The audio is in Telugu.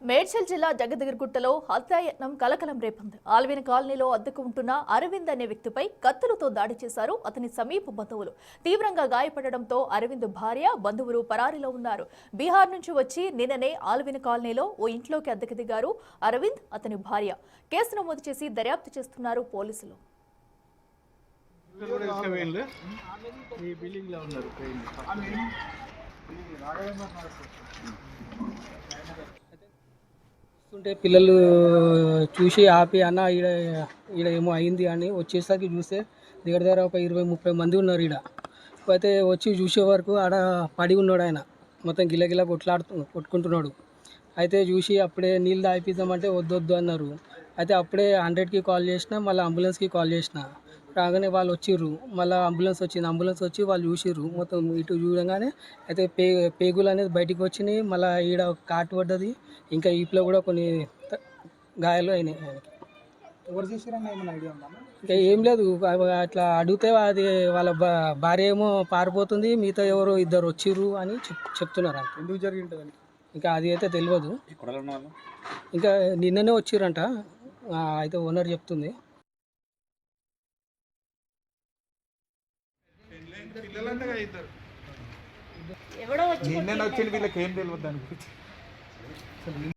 మేడ్చల్ జిల్లా జగదగిరిగుట్టలో హత్యాయత్నం కలకలం రేపింది. ఆల్విన్ కాలనీలో అద్దెకు ఉంటున్న అరవింద్ అనే వ్యక్తిపై కత్తులతో దాడి చేశారు అతని సమీప బంధువులు. తీవ్రంగా గాయపడడంతో అరవింద్ భార్య, బంధువులు పరారీలో ఉన్నారు. బీహార్ నుంచి వచ్చి నిన్ననే ఆల్విన్ కాలనీలో ఓ ఇంట్లోకి అద్దెకు దిగారు అరవింద్, అతని భార్య. కేసు నమోదు చేసి దర్యాప్తు చేస్తున్నారు పోలీసులు. ఉంటే పిల్లలు చూసి ఆపి అన్న ఈడ ఈడ ఏమో అయింది అని వచ్చేసరికి చూస్తే దగ్గర ఒక 20-30 మంది ఉన్నారు. ఈడ అయితే వచ్చి చూసే వరకు ఆడ పడి ఉన్నాడు. ఆయన మొత్తం గిలగిలా కొట్టుకుంటున్నాడు. అయితే చూసి అప్పుడే నీళ్ళు తాగిపిద్దామంటే వద్దొద్దు అన్నారు. అయితే అప్పుడే 100కి కాల్ చేసిన, మళ్ళీ అంబులెన్స్కి కాల్ చేసిన. రాగానే వాళ్ళు వచ్చిర్రు. మళ్ళీ అంబులెన్స్ వచ్చింది. అంబులెన్స్ వచ్చి వాళ్ళు చూసిర్రు. మొత్తం ఇటు చూడగానే అయితే పేగులు అనేది బయటికి వచ్చినాయి. మళ్ళీ ఈడ కాటు పడ్డది. ఇంకా ఈపులో కూడా కొన్ని గాయాలు అయినాయి ఆయనకి. ఎవరు చేసిరన్న ఏమైనా ఐడియా ఉందా? ఇంకా ఏం లేదు, అట్లా అడిగితే అది వాళ్ళ భార్య ఏమో పారిపోతుంది, మిగతా ఎవరో ఇద్దరు వచ్చిర్రు అని చెప్తున్నారు. అంత ఎందుకు జరిగింటుందని ఇంకా అది అయితే తెలియదు. ఇంకా నిన్ననే వచ్చిర్రంట. అయితే ఓనర్ చెప్తుంది. నిన్న వచ్చింది, వీళ్ళకి ఏం తెలియదు దాని గురించి.